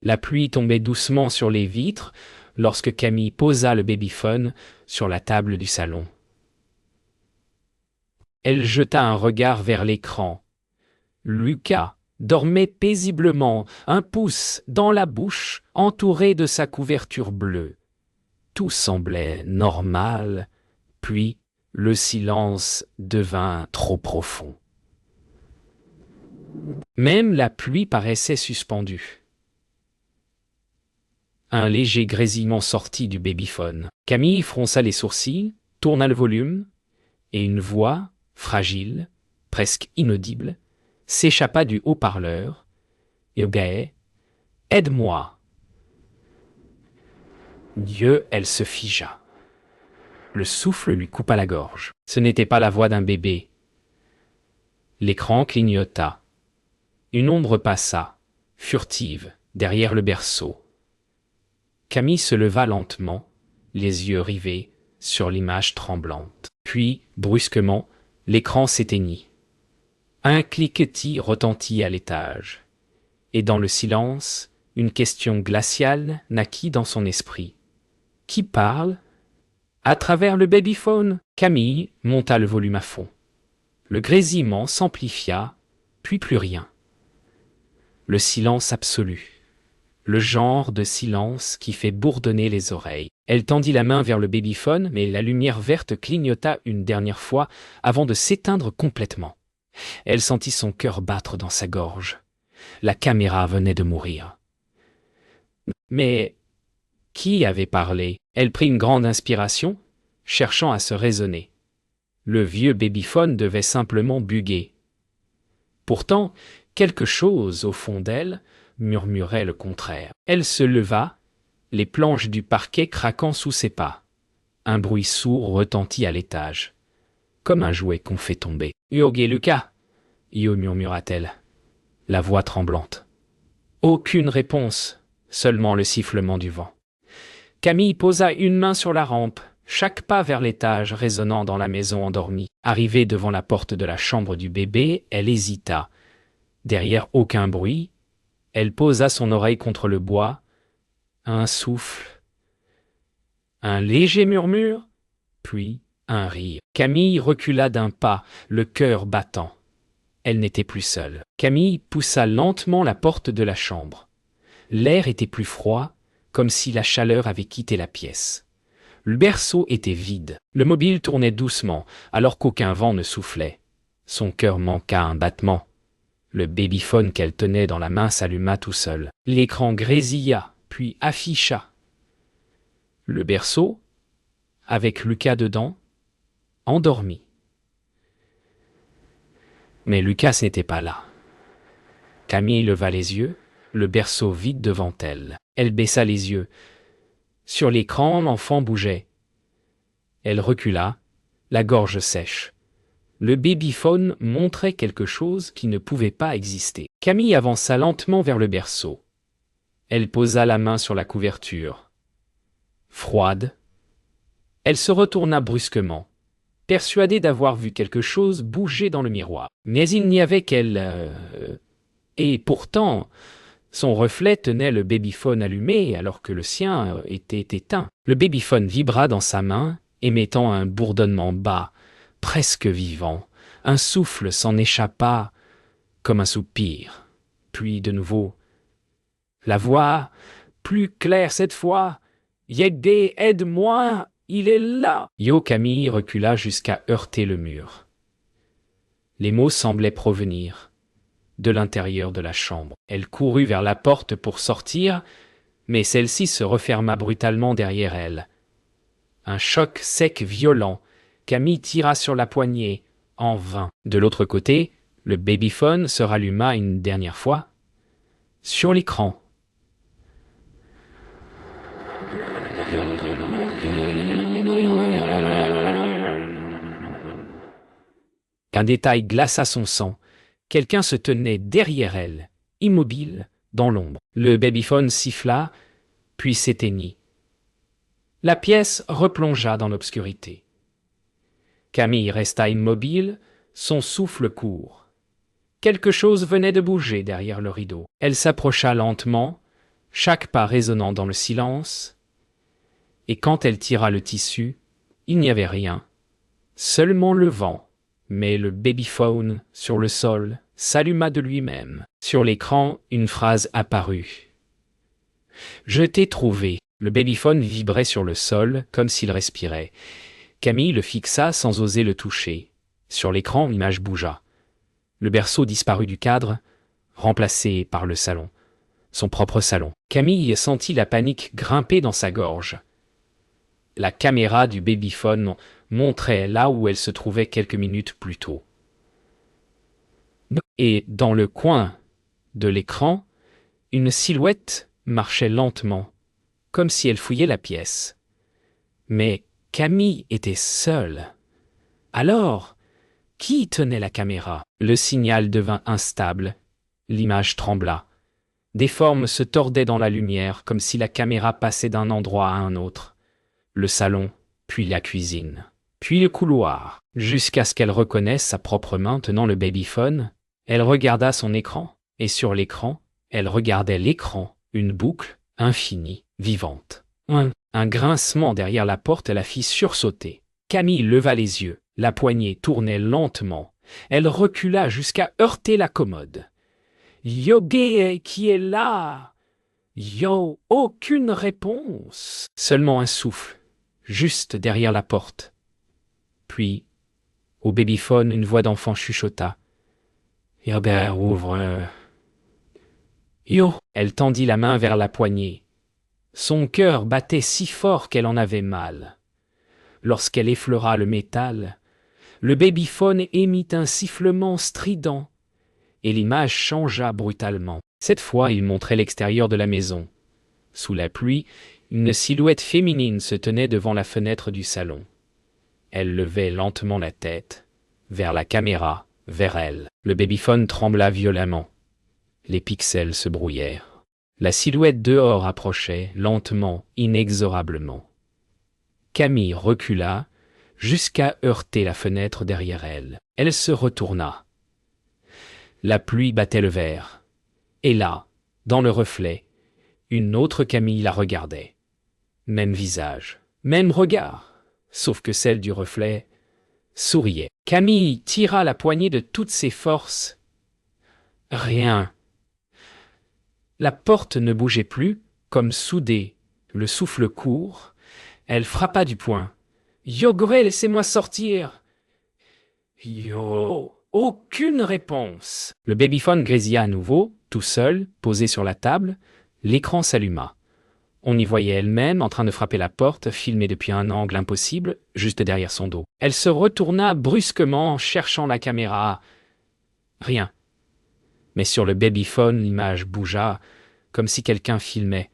La pluie tombait doucement sur les vitres lorsque Camille posa le babyphone sur la table du salon. Elle jeta un regard vers l'écran. Lucas dormait paisiblement, un pouce dans la bouche, entouré de sa couverture bleue. Tout semblait normal, puis le silence devint trop profond. Même la pluie paraissait suspendue. Un léger grésillement sortit du babyphone. Camille fronça les sourcils, tourna le volume, et une voix, fragile, presque inaudible, s'échappa du haut-parleur. « Yogae, aide-moi !» Dieu, elle se figea. Le souffle lui coupa la gorge. Ce n'était pas la voix d'un bébé. L'écran clignota. Une ombre passa, furtive, derrière le berceau. Camille se leva lentement, les yeux rivés sur l'image tremblante. Puis, brusquement, l'écran s'éteignit. Un cliquetis retentit à l'étage. Et dans le silence, une question glaciale naquit dans son esprit. Qui parle ? À travers le babyphone, Camille monta le volume à fond. Le grésillement s'amplifia, puis plus rien. Le silence absolu. Le genre de silence qui fait bourdonner les oreilles. Elle tendit la main vers le babyphone, mais la lumière verte clignota une dernière fois avant de s'éteindre complètement. Elle sentit son cœur battre dans sa gorge. La caméra venait de mourir. Mais qui avait parlé ? Elle prit une grande inspiration, cherchant à se raisonner. Le vieux babyphone devait simplement buguer. Pourtant, quelque chose au fond d'elle murmurait le contraire. Elle se leva, les planches du parquet craquant sous ses pas. Un bruit sourd retentit à l'étage, comme un jouet qu'on fait tomber. « Yogi Lucas !» Yo murmura-t-elle, la voix tremblante. Aucune réponse, seulement le sifflement du vent. Camille posa une main sur la rampe, chaque pas vers l'étage résonnant dans la maison endormie. Arrivée devant la porte de la chambre du bébé, elle hésita. Derrière aucun bruit, elle posa son oreille contre le bois. Un souffle, un léger murmure, puis un rire. Camille recula d'un pas, le cœur battant. Elle n'était plus seule. Camille poussa lentement la porte de la chambre. L'air était plus froid, comme si la chaleur avait quitté la pièce. Le berceau était vide. Le mobile tournait doucement, alors qu'aucun vent ne soufflait. Son cœur manqua un battement. Le babyphone qu'elle tenait dans la main s'alluma tout seul. L'écran grésilla, puis afficha. Le berceau, avec Lucas dedans, endormi. Mais Lucas n'était pas là. Camille leva les yeux, le berceau vide devant elle. Elle baissa les yeux. Sur l'écran, l'enfant bougeait. Elle recula, la gorge sèche. Le babyphone montrait quelque chose qui ne pouvait pas exister. Camille avança lentement vers le berceau. Elle posa la main sur la couverture. Froide. Elle se retourna brusquement, persuadée d'avoir vu quelque chose bouger dans le miroir. Mais il n'y avait qu'elle... Et pourtant, son reflet tenait le babyphone allumé alors que le sien était éteint. Le babyphone vibra dans sa main, émettant un bourdonnement bas, presque vivant. Un souffle s'en échappa comme un soupir. Puis de nouveau, la voix, plus claire cette fois, « Yedé, aide-moi, il est là !» Yo Camille recula jusqu'à heurter le mur. Les mots semblaient provenir de l'intérieur de la chambre. Elle courut vers la porte pour sortir, mais celle-ci se referma brutalement derrière elle. Un choc sec violent. Camille tira sur la poignée, en vain. De l'autre côté, le babyphone se ralluma une dernière fois. Sur l'écran. Un détail glaça son sang. Quelqu'un se tenait derrière elle, immobile, dans l'ombre. Le babyphone siffla, puis s'éteignit. La pièce replongea dans l'obscurité. Camille resta immobile, son souffle court. Quelque chose venait de bouger derrière le rideau. Elle s'approcha lentement, chaque pas résonnant dans le silence, et quand elle tira le tissu, il n'y avait rien, seulement le vent. Mais le babyphone, sur le sol, s'alluma de lui-même. Sur l'écran, une phrase apparut. « Je t'ai trouvé ». Le babyphone vibrait sur le sol, comme s'il respirait. Camille le fixa sans oser le toucher. Sur l'écran, l'image bougea. Le berceau disparut du cadre, remplacé par le salon. Son propre salon. Camille sentit la panique grimper dans sa gorge. La caméra du babyphone montrait là où elle se trouvait quelques minutes plus tôt. Et dans le coin de l'écran, une silhouette marchait lentement, comme si elle fouillait la pièce. Mais Camille était seule. Alors, qui tenait la caméra? Le signal devint instable. L'image trembla. Des formes se tordaient dans la lumière, comme si la caméra passait d'un endroit à un autre. Le salon, puis la cuisine, puis le couloir, jusqu'à ce qu'elle reconnaisse sa propre main tenant le babyphone. Elle regarda son écran, et sur l'écran, elle regardait l'écran, une boucle infinie, vivante. Un grincement derrière la porte la fit sursauter. Camille leva les yeux, la poignée tournait lentement. Elle recula jusqu'à heurter la commode. « Yogué, qui est là ?» Yo, aucune réponse. Seulement un souffle, juste derrière la porte. Puis, au babyphone, une voix d'enfant chuchota. « Herbert, ouvre. » Yo. Elle tendit la main vers la poignée. Son cœur battait si fort qu'elle en avait mal. Lorsqu'elle effleura le métal, le babyphone émit un sifflement strident, et l'image changea brutalement. Cette fois, il montrait l'extérieur de la maison. Sous la pluie, une silhouette féminine se tenait devant la fenêtre du salon. Elle levait lentement la tête, vers la caméra, vers elle. Le babyphone trembla violemment. Les pixels se brouillèrent. La silhouette dehors approchait, lentement, inexorablement. Camille recula, jusqu'à heurter la fenêtre derrière elle. Elle se retourna. La pluie battait le verre. Et là, dans le reflet, une autre Camille la regardait. Même visage, même regard, sauf que celle du reflet souriait. Camille tira la poignée de toutes ses forces. Rien. La porte ne bougeait plus, comme soudée, le souffle court. Elle frappa du poing. « Yogoré, laissez-moi sortir !»« Yo !» Aucune réponse. Le babyphone grésilla à nouveau, tout seul, posé sur la table. L'écran s'alluma. On y voyait elle-même en train de frapper la porte, filmée depuis un angle impossible, juste derrière son dos. Elle se retourna brusquement, cherchant la caméra. Rien. Mais sur le babyphone, l'image bougea, comme si quelqu'un filmait.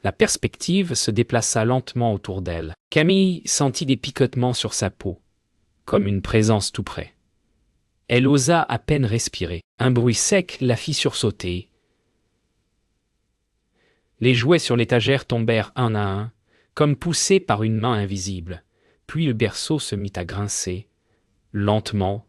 La perspective se déplaça lentement autour d'elle. Camille sentit des picotements sur sa peau, comme une présence tout près. Elle osa à peine respirer. Un bruit sec la fit sursauter. Les jouets sur l'étagère tombèrent un à un, comme poussés par une main invisible. Puis le berceau se mit à grincer. Lentement,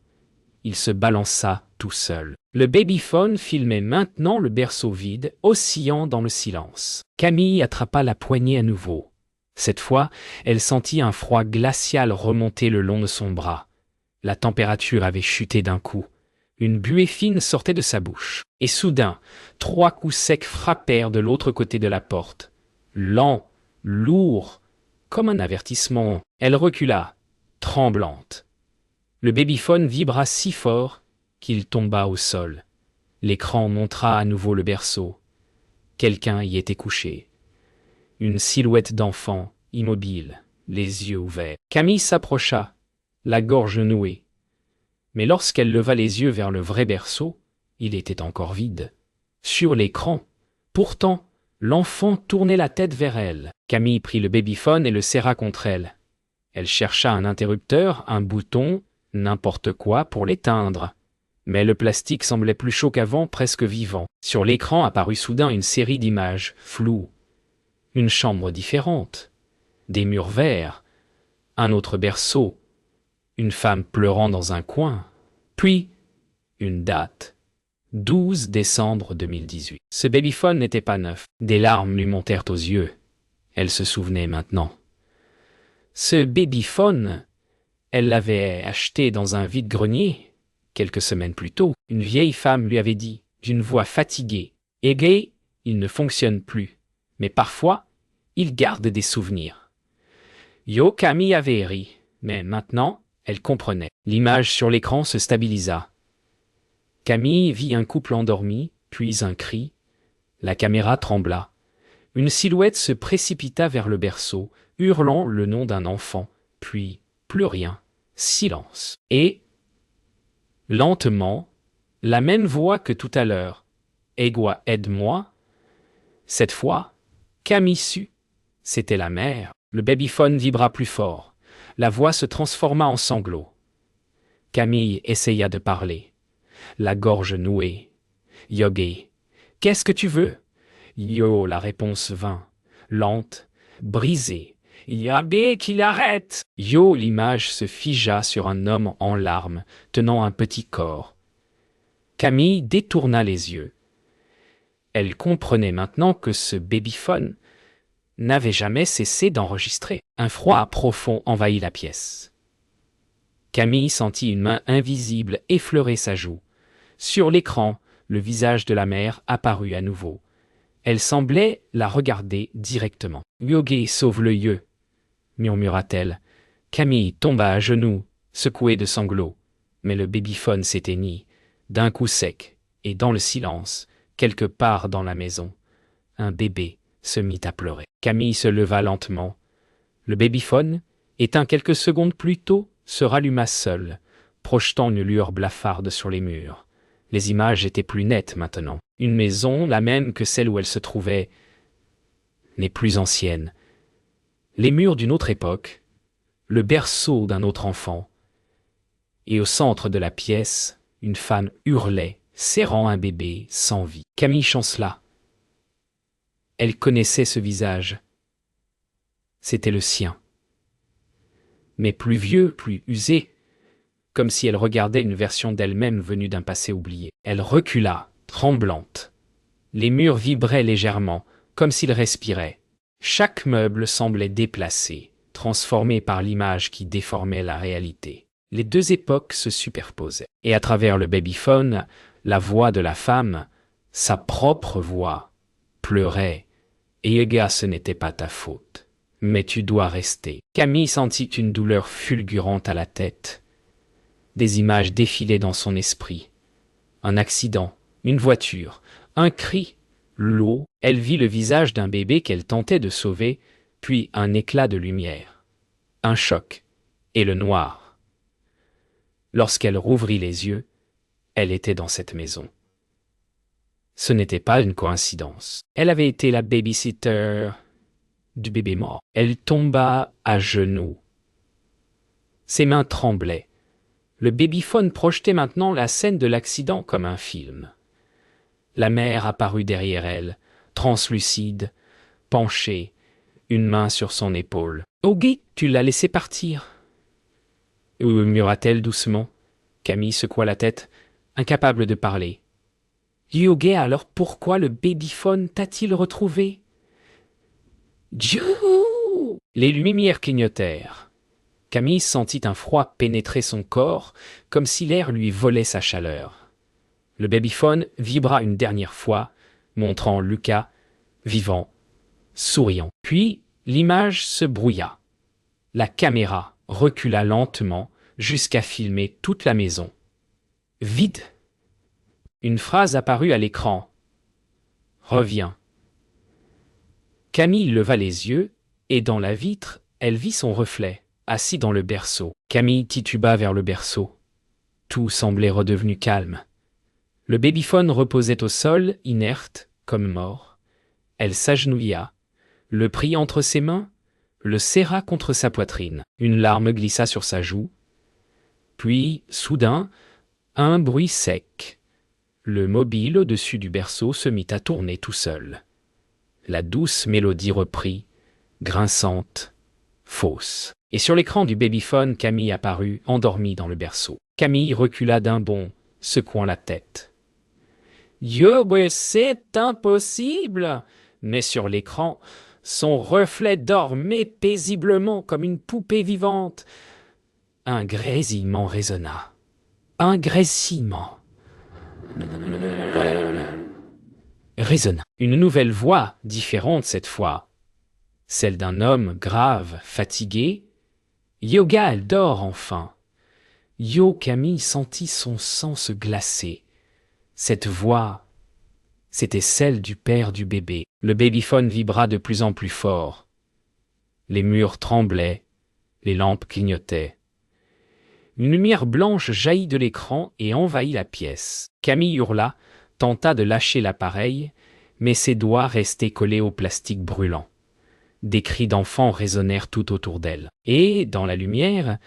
il se balança tout seul. Le babyphone filmait maintenant le berceau vide, oscillant dans le silence. Camille attrapa la poignée à nouveau. Cette fois, elle sentit un froid glacial remonter le long de son bras. La température avait chuté d'un coup. Une buée fine sortait de sa bouche. Et soudain, 3 coups secs frappèrent de l'autre côté de la porte. Lent, lourd, comme un avertissement. Elle recula, tremblante. Le babyphone vibra si fort qu'il tomba au sol. L'écran montra à nouveau le berceau. Quelqu'un y était couché. Une silhouette d'enfant, immobile, les yeux ouverts. Camille s'approcha, la gorge nouée. Mais lorsqu'elle leva les yeux vers le vrai berceau, il était encore vide. Sur l'écran, pourtant, l'enfant tournait la tête vers elle. Camille prit le babyphone et le serra contre elle. Elle chercha un interrupteur, un bouton, n'importe quoi pour l'éteindre. Mais le plastique semblait plus chaud qu'avant, presque vivant. Sur l'écran apparut soudain une série d'images, floues. Une chambre différente, des murs verts, un autre berceau, une femme pleurant dans un coin, puis une date, 12 décembre 2018. Ce babyphone n'était pas neuf. Des larmes lui montèrent aux yeux. Elle se souvenait maintenant. Ce babyphone, elle l'avait acheté dans un vide-grenier. Quelques semaines plus tôt, une vieille femme lui avait dit, d'une voix fatiguée, « Égay, il ne fonctionne plus, mais parfois, il garde des souvenirs. » Yo Camille avait ri, mais maintenant, elle comprenait. L'image sur l'écran se stabilisa. Camille vit un couple endormi, puis un cri. La caméra trembla. Une silhouette se précipita vers le berceau, hurlant le nom d'un enfant, puis plus rien, silence. Et, lentement, la même voix que tout à l'heure. « Égua, aide-moi » Cette fois, Camille sut. C'était la mère. Le babyphone vibra plus fort. La voix se transforma en sanglots. Camille essaya de parler. La gorge nouée. « Yogi, qu'est-ce que tu veux ?» Yo, la réponse vint, lente, brisée. « Yabé, qu'il arrête !» Yo, l'image se figea sur un homme en larmes, tenant un petit corps. Camille détourna les yeux. Elle comprenait maintenant que ce babyphone n'avait jamais cessé d'enregistrer. Un froid profond envahit la pièce. Camille sentit une main invisible effleurer sa joue. Sur l'écran, le visage de la mère apparut à nouveau. Elle semblait la regarder directement. « Yogi, sauve le yeux !» murmura-t-elle. Camille tomba à genoux, secouée de sanglots. Mais le babyphone s'éteignit, d'un coup sec, et dans le silence, quelque part dans la maison, un bébé se mit à pleurer. Camille se leva lentement. Le babyphone, éteint quelques secondes plus tôt, se ralluma seul, projetant une lueur blafarde sur les murs. Les images étaient plus nettes maintenant. Une maison, la même que celle où elle se trouvait, n'est plus ancienne. Les murs d'une autre époque, le berceau d'un autre enfant. Et au centre de la pièce, une femme hurlait, serrant un bébé sans vie. Camille chancela. Elle connaissait ce visage. C'était le sien. Mais plus vieux, plus usé, comme si elle regardait une version d'elle-même venue d'un passé oublié. Elle recula, tremblante. Les murs vibraient légèrement, comme s'ils respiraient. Chaque meuble semblait déplacé, transformé par l'image qui déformait la réalité. Les deux époques se superposaient. Et à travers le babyphone, la voix de la femme, sa propre voix, pleurait. « Ega, ce n'était pas ta faute. Mais tu dois rester. » Camille sentit une douleur fulgurante à la tête. Des images défilaient dans son esprit. Un accident, une voiture, un cri, l'eau. Elle vit le visage d'un bébé qu'elle tentait de sauver, puis un éclat de lumière. Un choc, et le noir. Lorsqu'elle rouvrit les yeux, elle était dans cette maison. Ce n'était pas une coïncidence. Elle avait été la babysitter du bébé mort. Elle tomba à genoux. Ses mains tremblaient. Le babyphone projetait maintenant la scène de l'accident comme un film. La mère apparut derrière elle, translucide, penchée, une main sur son épaule. « Ogi, tu l'as laissé partir !» murmura-t-elle doucement. Camille secoua la tête, incapable de parler. « Yogi, alors pourquoi le babyphone t'a-t-il retrouvé ?» Dieu ! Les lumières clignotèrent. Camille sentit un froid pénétrer son corps, comme si l'air lui volait sa chaleur. Le babyphone vibra une dernière fois, montrant Lucas, vivant, souriant. Puis, l'image se brouilla. La caméra recula lentement jusqu'à filmer toute la maison. Vide. Une phrase apparut à l'écran. « Reviens. » Camille leva les yeux, et dans la vitre, elle vit son reflet, assis dans le berceau. Camille tituba vers le berceau. Tout semblait redevenu calme. Le babyphone reposait au sol, inerte, comme mort. Elle s'agenouilla, le prit entre ses mains, le serra contre sa poitrine. Une larme glissa sur sa joue. Puis, soudain, un bruit sec. Le mobile au-dessus du berceau se mit à tourner tout seul. La douce mélodie reprit, grinçante, fausse. Et sur l'écran du babyphone, Camille apparut, endormie dans le berceau. Camille recula d'un bond, secouant la tête. Yo, mais c'est impossible! Mais sur l'écran, son reflet dormait paisiblement comme une poupée vivante. Un grésillement résonna. Un grésillement résonna. Une nouvelle voix, différente cette fois. Celle d'un homme grave, fatigué. Yoga, elle dort enfin. Yo, Camille sentit son sang se glacer. Cette voix, c'était celle du père du bébé. Le babyphone vibra de plus en plus fort. Les murs tremblaient, les lampes clignotaient. Une lumière blanche jaillit de l'écran et envahit la pièce. Camille hurla, tenta de lâcher l'appareil, mais ses doigts restaient collés au plastique brûlant. Des cris d'enfants résonnèrent tout autour d'elle. Et, dans la lumière,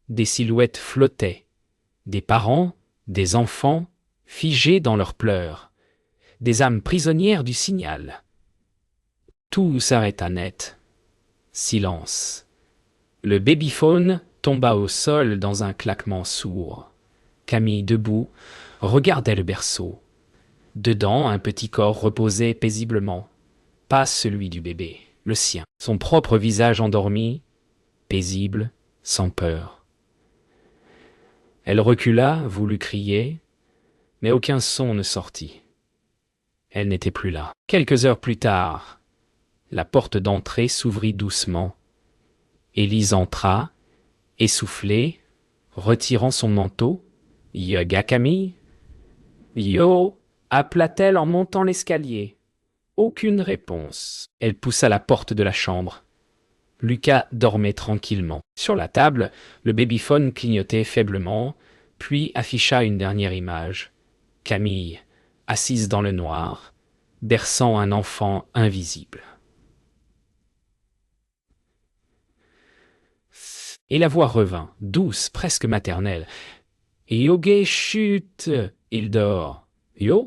des silhouettes flottaient. Des parents, des enfants, figés dans leurs pleurs. Des âmes prisonnières du signal. Tout s'arrêta net. Silence. Le babyphone tomba au sol dans un claquement sourd. Camille, debout, regardait le berceau. Dedans, un petit corps reposait paisiblement. Pas celui du bébé, le sien. Son propre visage endormi, paisible, sans peur. Elle recula, voulut crier, mais aucun son ne sortit. Elle n'était plus là. Quelques heures plus tard, la porte d'entrée s'ouvrit doucement. Élise entra, essoufflée, retirant son manteau. « Yoga, Camille ?»« Yo » appela-t-elle en montant l'escalier. Aucune réponse. Elle poussa la porte de la chambre. Lucas dormait tranquillement. Sur la table, le babyphone clignotait faiblement, puis afficha une dernière image. Camille, assise dans le noir, berçant un enfant invisible. Et la voix revint, douce, presque maternelle. « Yoga chute, il dort. Yo »